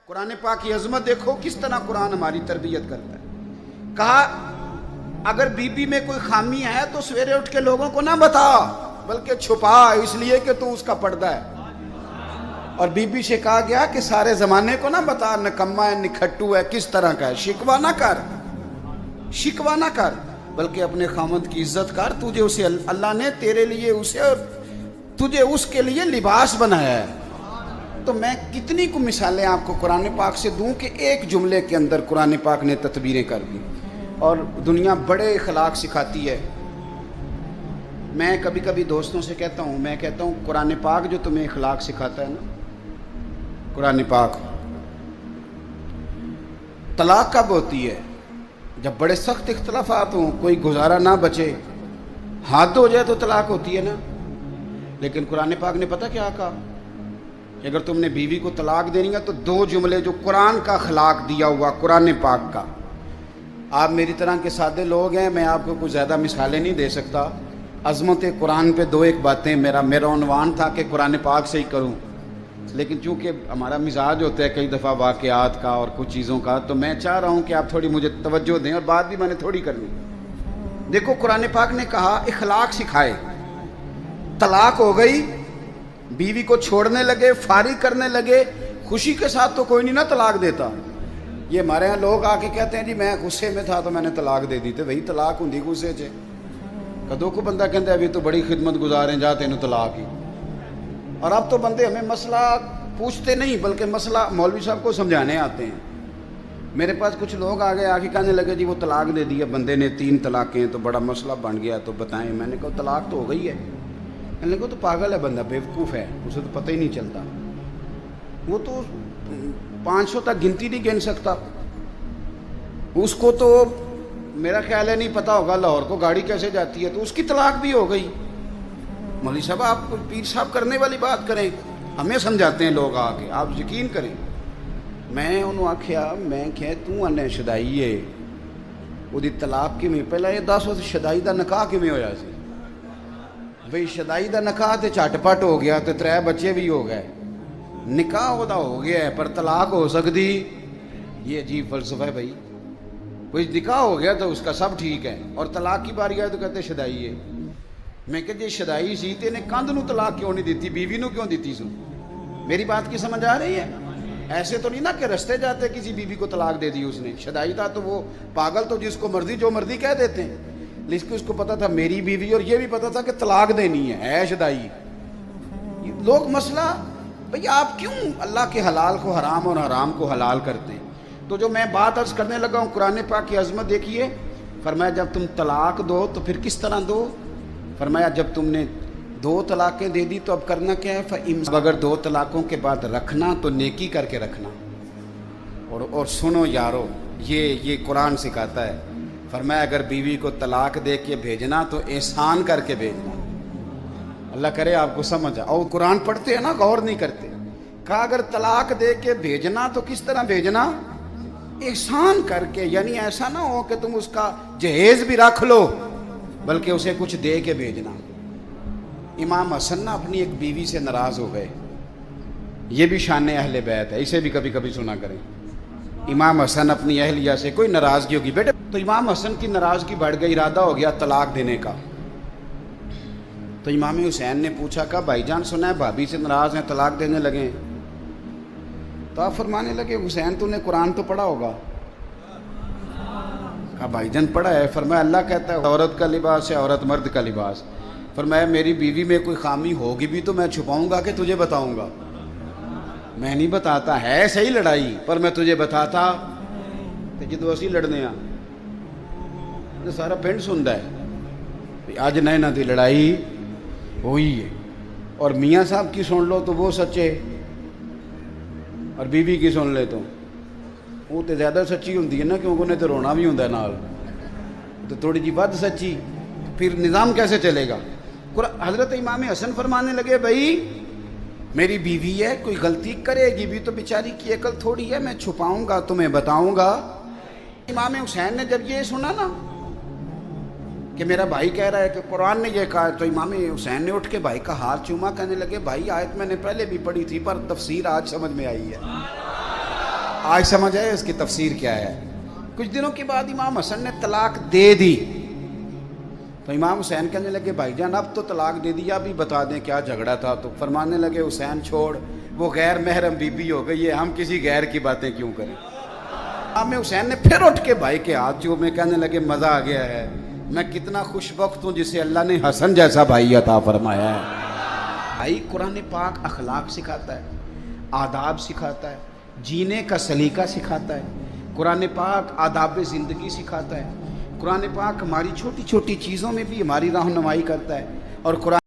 قرآن پاک کی عظمت دیکھو کس طرح قرآن ہماری تربیت کرتا ہے. کہا اگر بی بی میں کوئی خامی ہے تو سویرے اٹھ کے لوگوں کو نہ بتا بلکہ چھپا، اس لیے کہ تو اس کا پردہ ہے. اور بی بی سے کہا گیا کہ سارے زمانے کو نہ بتا نکما ہے نکھٹو ہے کس طرح کا ہے. شکوہ نہ کر، شکوہ نہ کر، بلکہ اپنے خامد کی عزت کر. تجھے اسے اللہ نے تیرے لیے اسے اور تجھے اس کے لیے لباس بنایا ہے. تو میں کتنی کو مثالیں آپ کو قرآن پاک سے دوں کہ ایک جملے کے اندر قرآن پاک نے تدبیریں کر دی. اور دنیا بڑے اخلاق سکھاتی ہے. میں کبھی کبھی دوستوں سے کہتا ہوں، میں کہتا ہوں قرآن پاک جو تمہیں اخلاق سکھاتا ہے نا، قرآن پاک طلاق کب ہوتی ہے؟ جب بڑے سخت اختلافات ہوں، کوئی گزارا نہ بچے، حد ہو جائے تو طلاق ہوتی ہے نا. لیکن قرآن پاک نے پتہ کیا کہا کہ اگر تم نے بیوی کو طلاق دینی ہے تو دو جملے جو قرآن کا اخلاق دیا ہوا قرآن پاک کا. آپ میری طرح کے سادے لوگ ہیں، میں آپ کو کچھ زیادہ مثالیں نہیں دے سکتا. عظمت قرآن پہ دو ایک باتیں میرا عنوان تھا کہ قرآن پاک سے ہی کروں، لیکن چونکہ ہمارا مزاج ہوتا ہے کئی دفعہ واقعات کا اور کچھ چیزوں کا، تو میں چاہ رہا ہوں کہ آپ تھوڑی مجھے توجہ دیں، اور بات بھی میں نے تھوڑی کرنی. دیکھو قرآن پاک نے کہا اخلاق سکھائے. طلاق ہو گئی، بیوی کو چھوڑنے لگے، فارغ کرنے لگے، خوشی کے ساتھ تو کوئی نہیں نا طلاق دیتا. یہ ہمارے یہاں لوگ آ کے کہتے ہیں جی میں غصے میں تھا تو میں نے طلاق دے دی. تو وہی طلاق ہوں غصے سے. کدو کو بندہ کہتا ہے ابھی تو بڑی خدمت گزار ہیں جاتے ہیں طلاق ہی. اور اب تو بندے ہمیں مسئلہ پوچھتے نہیں بلکہ مسئلہ مولوی صاحب کو سمجھانے آتے ہیں. میرے پاس کچھ لوگ آ کے کہنے لگے جی وہ طلاق دے دیا بندے نے 3 طلاقیں تو بڑا مسئلہ بن گیا تو بتائیں. میں نے کہا طلاق تو ہو گئی ہے. میں نے کہا تو پاگل ہے بندہ، بیوقوف ہے، اسے تو پتہ ہی نہیں چلتا. وہ تو 500 تک گنتی نہیں گن سکتا. اس کو تو میرا خیال ہے نہیں پتہ ہوگا لاہور کو گاڑی کیسے جاتی ہے، تو اس کی طلاق بھی ہو گئی. مولوی صاحب آپ پیر صاحب کرنے والی بات کریں، ہمیں سمجھاتے ہیں لوگ آ کے، آپ یقین کریں. میں انہوں آکھیا میں کہ تو انے شدائی ہے وہ دی طلاق کی میں پہلا یہ دس وہ شدائی دا نکاح کی میں ہویا سی. بھئی شدائی دا نکاح تے چٹ پٹ ہو گیا تے 3 بچے بھی ہو گئے، نکاح وہ دا ہو گیا ہے پر طلاق ہو سکتی. یہ عجیب فلسفہ ہے بھائی. کوئی نکاح ہو گیا تو اس کا سب ٹھیک ہے اور طلاق کی باری آئے تو کہتے شدائی ہے. میں کہ جی شدائی سی تے نے کندھ نو طلاق کیوں نہیں دیتی، بیوی نو کیوں دیتی سو؟ میری بات کی سمجھ آ رہی ہے؟ ایسے تو نہیں نا کہ رستے جاتے کسی بیوی کو طلاق دے دی اس نے. شدائی تھا تو وہ پاگل تو جس کو مرضی جو مرضی کہہ دیتے ہیں، لیکن اس کو پتا تھا میری بیوی اور یہ بھی پتا تھا کہ طلاق دینی ہے شدائی. لوگ مسئلہ بھئی آپ کیوں اللہ کے حلال کو حرام اور حرام کو حلال کرتے ہیں؟ تو جو میں بات عرض کرنے لگا ہوں قرآن پاک کی عظمت دیکھیے. فرمایا جب تم طلاق دو تو پھر کس طرح دو؟ فرمایا جب تم نے 2 طلاقیں دے دی تو اب کرنا کیا ہے؟ اگر 2 طلاقوں کے بعد رکھنا تو نیکی کر کے رکھنا. اور سنو یارو، یہ قرآن سکھاتا ہے. فرمایا اگر بیوی کو طلاق دے کے بھیجنا تو احسان کر کے بھیجنا. اللہ کرے آپ کو سمجھ آئے. اور قرآن پڑھتے ہیں نا غور نہیں کرتے. کہا اگر طلاق دے کے بھیجنا تو کس طرح بھیجنا؟ احسان کر کے. یعنی ایسا نہ ہو کہ تم اس کا جہیز بھی رکھ لو بلکہ اسے کچھ دے کے بھیجنا. امام حسن نا اپنی ایک بیوی سے ناراض ہو گئے. یہ بھی شان اہل بیت ہے، اسے بھی کبھی کبھی سنا کریں. امام حسن اپنی اہلیہ سے کوئی ناراضگی ہوگی بیٹے، تو امام حسن کی ناراضگی بڑھ گئی، ارادہ ہو گیا طلاق دینے کا. تو امام حسین نے پوچھا کہ بھائی جان سنا ہے بھابھی سے ناراض ہیں طلاق دینے لگے ہیں. تو آپ فرمانے لگے حسین تو نے قرآن تو پڑھا ہوگا. کہا بھائی جان پڑھا ہے. فرمایا اللہ کہتا ہے عورت کا لباس ہے عورت مرد کا لباس. فرمایا میری بیوی میں کوئی خامی ہوگی بھی تو میں چھپاؤں گا کہ تجھے بتاؤں گا؟ میں نہیں بتاتا. ہے صحیح لڑائی پر میں تجھے بتاتا کہ جدو اسی لڑنے تو سارا پنڈ سنتا ہے اج نہ دی لڑائی ہوئی ہے. اور میاں صاحب کی سن لو تو وہ سچے، اور بیوی کی سن لے تو وہ تو زیادہ سچی ہوتی ہے نا، کیونکہ انہیں تو رونا بھی ہوتا ہے نال، تو تھوڑی جی ود سچی. پھر نظام کیسے چلے گا؟ حضرت امام حسن فرمانے لگے بھائی میری بیوی ہے، کوئی غلطی کرے گی بھی تو بیچاری کی عقل تھوڑی ہے، میں چھپاؤں گا تمہیں بتاؤں گا. امام حسین نے جب یہ سنا نا کہ میرا بھائی کہہ رہا ہے کہ قرآن نے یہ کہا، تو امام حسین نے اٹھ کے بھائی کا ہاتھ چوما، کہنے لگے بھائی آیت میں نے پہلے بھی پڑھی تھی پر تفسیر آج سمجھ میں آئی ہے. آج سمجھ آئے اس کی تفسیر کیا ہے؟ کچھ دنوں کے بعد امام حسن نے طلاق دے دی تو امام حسین کہنے لگے بھائی جان اب تو طلاق دے دیا، ابھی بتا دیں کیا جھگڑا تھا؟ تو فرمانے لگے حسین چھوڑ، وہ غیر محرم بی بی ہو گئی ہے، ہم کسی غیر کی باتیں کیوں کریں؟ امام حسین نے پھر اٹھ کے بھائی کے ہاتھ جو میں کہنے لگے مزہ آ گیا ہے، میں کتنا خوش وقت ہوں جسے اللہ نے حسن جیسا بھائی عطا فرمایا ہے۔ بھائی قرآن پاک اخلاق سکھاتا ہے، آداب سکھاتا ہے، جینے کا سلیقہ سکھاتا ہے، قرآن پاک آداب زندگی سکھاتا ہے، قرآن پاک ہماری چھوٹی چھوٹی چیزوں میں بھی ہماری رہنمائی کرتا ہے، اور قرآن